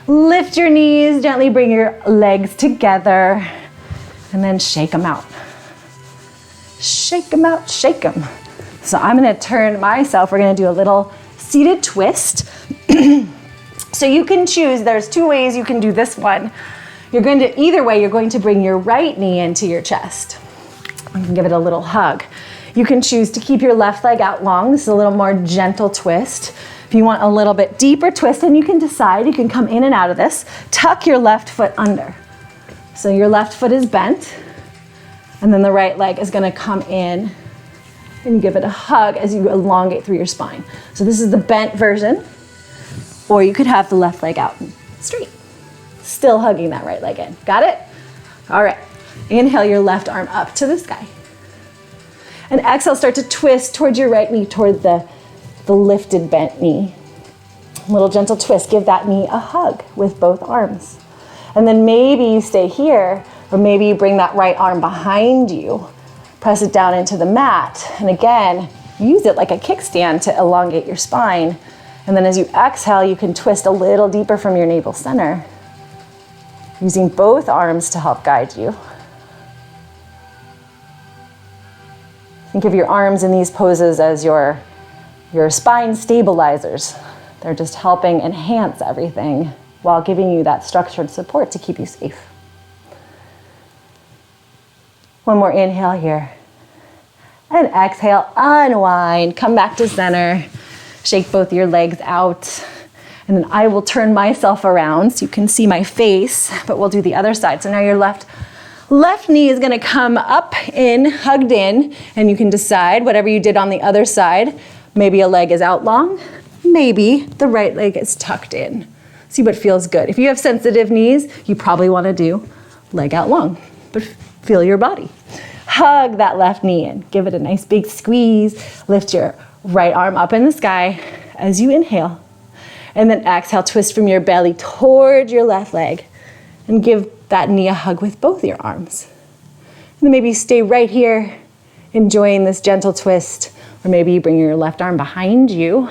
Lift your knees, gently bring your legs together, and then shake them out. Shake them out, shake them. So I'm gonna turn myself, we're gonna do a little seated twist. So you can choose, there's two ways you can do this one. You're going to, either way, you're going to bring your right knee into your chest. You can give it a little hug. You can choose to keep your left leg out long. This is a little more gentle twist. If you want a little bit deeper twist, and you can decide, you can come in and out of this. Tuck your left foot under. So your left foot is bent, and then the right leg is gonna come in, and you give it a hug as you elongate through your spine. So this is the bent version, or you could have the left leg out straight. Still hugging that right leg in. Got it? All right. Inhale your left arm up to the sky. And exhale, start to twist towards your right knee, toward the lifted bent knee. A little gentle twist. Give that knee a hug with both arms. And then maybe you stay here, or maybe you bring that right arm behind you. Press it down into the mat. And again, use it like a kickstand to elongate your spine. And then as you exhale, you can twist a little deeper from your navel center, using both arms to help guide you. Think of your arms in these poses as your spine stabilizers. They're just helping enhance everything while giving you that structured support to keep you safe. One more inhale here. And exhale, unwind, come back to center. Shake both your legs out. And then I will turn myself around so you can see my face, but we'll do the other side. So now your left knee is gonna come up in, hugged in, and you can decide whatever you did on the other side. Maybe a leg is out long, maybe the right leg is tucked in. See what feels good. If you have sensitive knees, you probably wanna do leg out long, but feel your body. Hug that left knee in, give it a nice big squeeze. Lift your right arm up in the sky as you inhale. And then exhale, twist from your belly toward your left leg and give that knee a hug with both your arms. And then maybe stay right here, enjoying this gentle twist, or maybe you bring your left arm behind you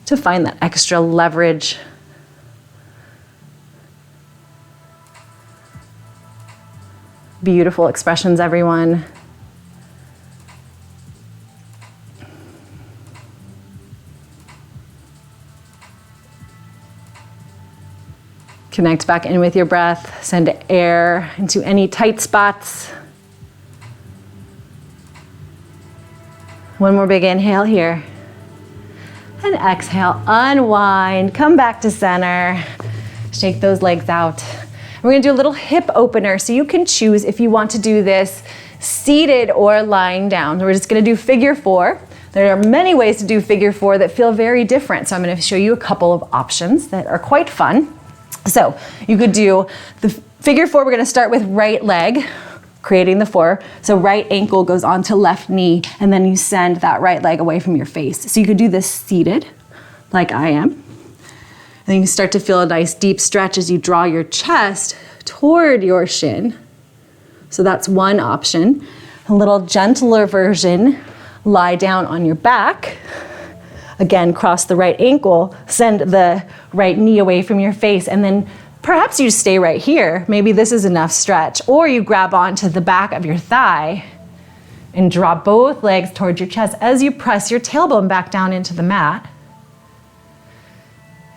to find that extra leverage. Beautiful expressions, everyone. Connect back in with your breath. Send air into any tight spots. One more big inhale here. And exhale, unwind, come back to center. Shake those legs out. We're gonna do a little hip opener, so you can choose if you want to do this seated or lying down. We're just gonna do figure four. There are many ways to do figure four that feel very different, so I'm gonna show you a couple of options that are quite fun. So you could do the figure four. We're gonna start with right leg, creating the four. So right ankle goes onto left knee, and then you send that right leg away from your face. So you could do this seated, like I am. And then you start to feel a nice deep stretch as you draw your chest toward your shin. So that's one option. A little gentler version, lie down on your back. Again, cross the right ankle, send the right knee away from your face, and then perhaps you stay right here. Maybe this is enough stretch. Or you grab onto the back of your thigh and draw both legs towards your chest as you press your tailbone back down into the mat.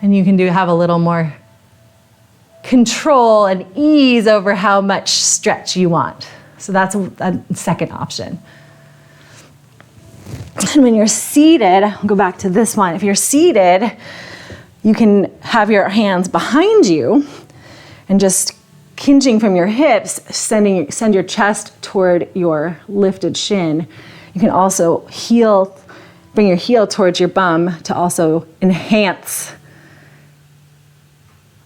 And you can have a little more control and ease over how much stretch you want. So that's a second option. And when you're seated, I'll go back to this one. If you're seated, you can have your hands behind you and just hinging from your hips, send your chest toward your lifted shin. You can also bring your heel towards your bum to also enhance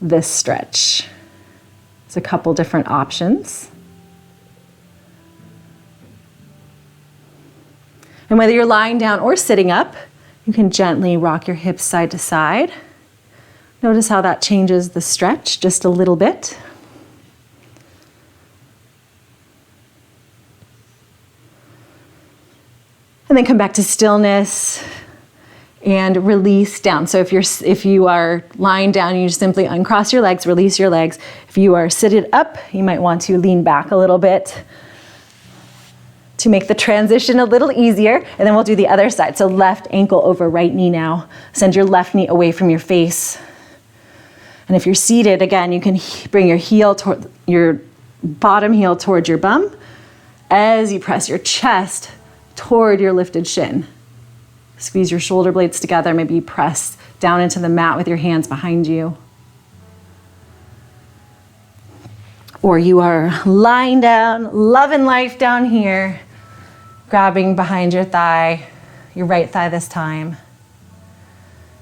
this stretch. There's a couple different options. And whether you're lying down or sitting up, you can gently rock your hips side to side. Notice how that changes the stretch just a little bit. And then come back to stillness and release down. So if you are lying down, you just simply uncross your legs, release your legs. If you are seated up, you might want to lean back a little bit to make the transition a little easier. And then we'll do the other side. So left ankle over right knee now. Send your left knee away from your face. And if you're seated, again, you can bring your bottom heel towards your bum as you press your chest toward your lifted shin. Squeeze your shoulder blades together. Maybe you press down into the mat with your hands behind you. Or you are lying down, loving life down here, grabbing behind your thigh, your right thigh this time.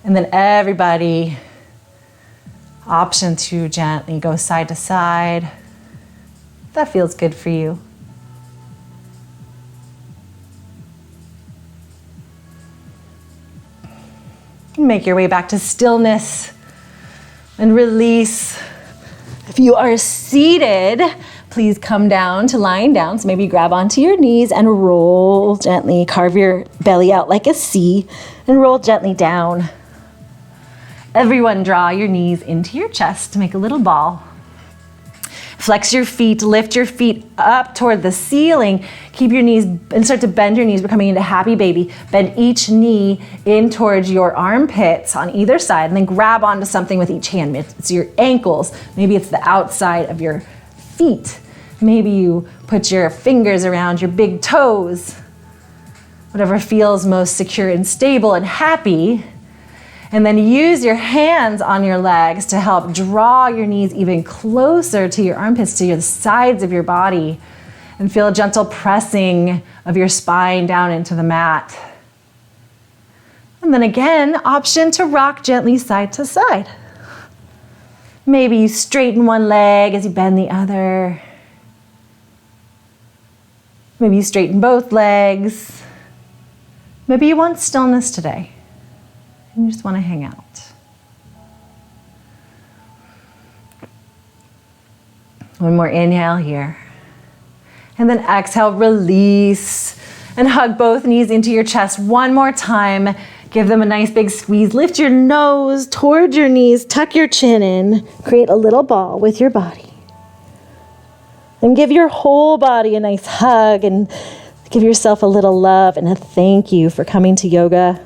And then everybody, option to gently go side to side. That feels good for you. Make your way back to stillness and release. If you are seated, please come down to lying down. So maybe grab onto your knees and roll gently. Carve your belly out like a C and roll gently down. Everyone, draw your knees into your chest to make a little ball. Flex your feet, lift your feet up toward the ceiling. Keep your knees and start to bend your knees. We're coming into happy baby. Bend each knee in towards your armpits on either side, and then grab onto something with each hand. It's your ankles. Maybe it's the outside of your feet. Maybe you put your fingers around your big toes. Whatever feels most secure and stable and happy. And then use your hands on your legs to help draw your knees even closer to your armpits, to the sides of your body. And feel a gentle pressing of your spine down into the mat. And then again, option to rock gently side to side. Maybe you straighten one leg as you bend the other. Maybe you straighten both legs. Maybe you want stillness today. You just want to hang out. One more inhale here. And then exhale, release. And hug both knees into your chest one more time. Give them a nice big squeeze. Lift your nose towards your knees. Tuck your chin in. Create a little ball with your body. And give your whole body a nice hug. And give yourself a little love and a thank you for coming to yoga.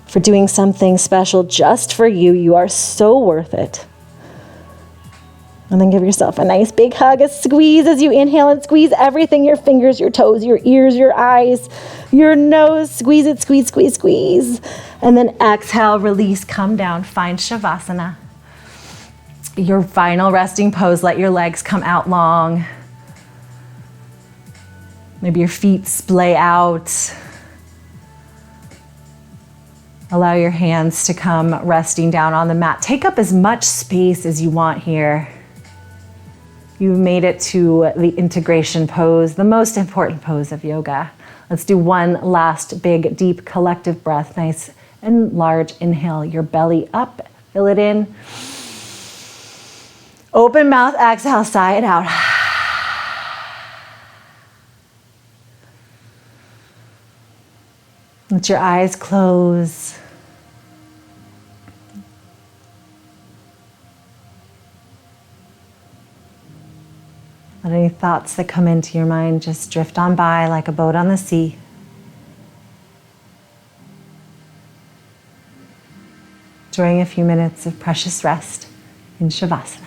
For doing something special just for you. You are so worth it. And then give yourself a nice big hug, a squeeze as you inhale, and squeeze everything, your fingers, your toes, your ears, your eyes, your nose. Squeeze it, squeeze, squeeze, squeeze. And then exhale, release, come down, find Shavasana. Your final resting pose, let your legs come out long. Maybe your feet splay out. Allow your hands to come resting down on the mat. Take up as much space as you want here. You've made it to the integration pose, the most important pose of yoga. Let's do one last big, deep, collective breath. Nice and large inhale, your belly up, fill it in. Open mouth, exhale, sigh it out. Let your eyes close. Let any thoughts that come into your mind just drift on by like a boat on the sea. Enjoying a few minutes of precious rest in Shavasana.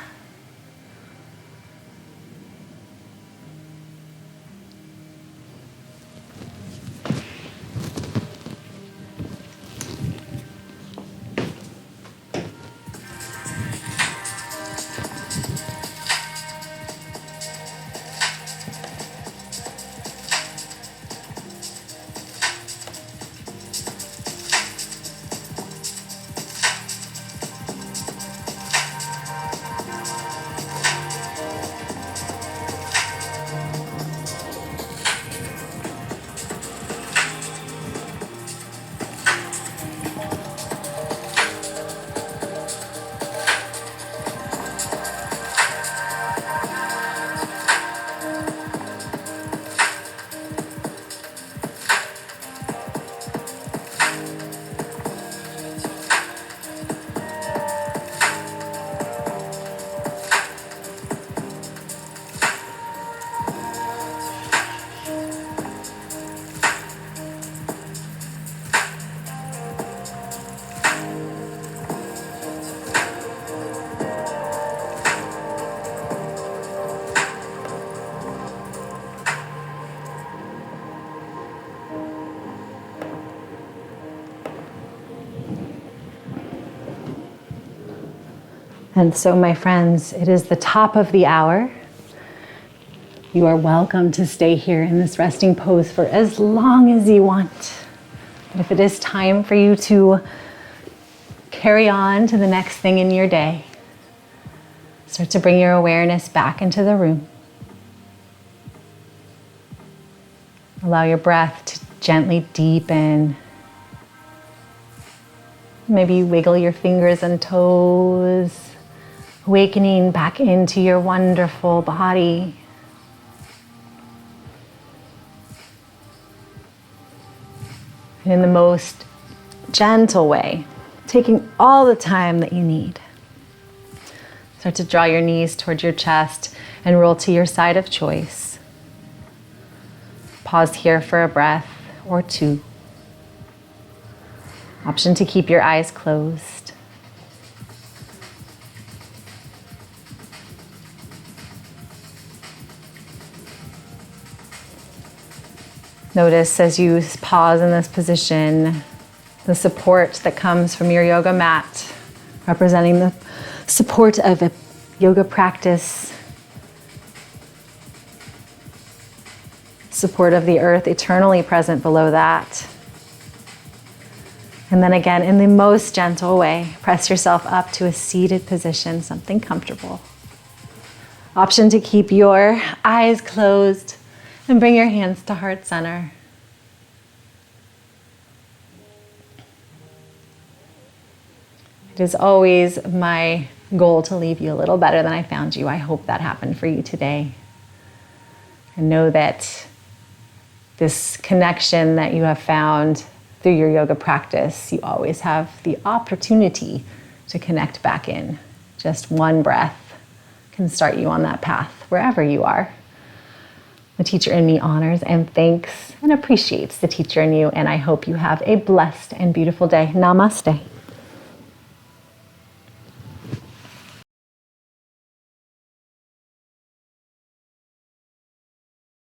And so, my friends, it is the top of the hour. You are welcome to stay here in this resting pose for as long as you want. But if it is time for you to carry on to the next thing in your day, start to bring your awareness back into the room. Allow your breath to gently deepen. Maybe you wiggle your fingers and toes, awakening back into your wonderful body. And in the most gentle way, taking all the time that you need. Start to draw your knees towards your chest and roll to your side of choice. Pause here for a breath or two. Option to keep your eyes closed. Notice as you pause in this position, the support that comes from your yoga mat, representing the support of a yoga practice, support of the earth eternally present below that. And then again, in the most gentle way, press yourself up to a seated position, something comfortable. Option to keep your eyes closed and bring your hands to heart center. It is always my goal to leave you a little better than I found you. I hope that happened for you today. And know that this connection that you have found through your yoga practice, you always have the opportunity to connect back in. Just one breath can start you on that path wherever you are. The teacher in me honors and thanks and appreciates the teacher in you, and I hope you have a blessed and beautiful day. Namaste.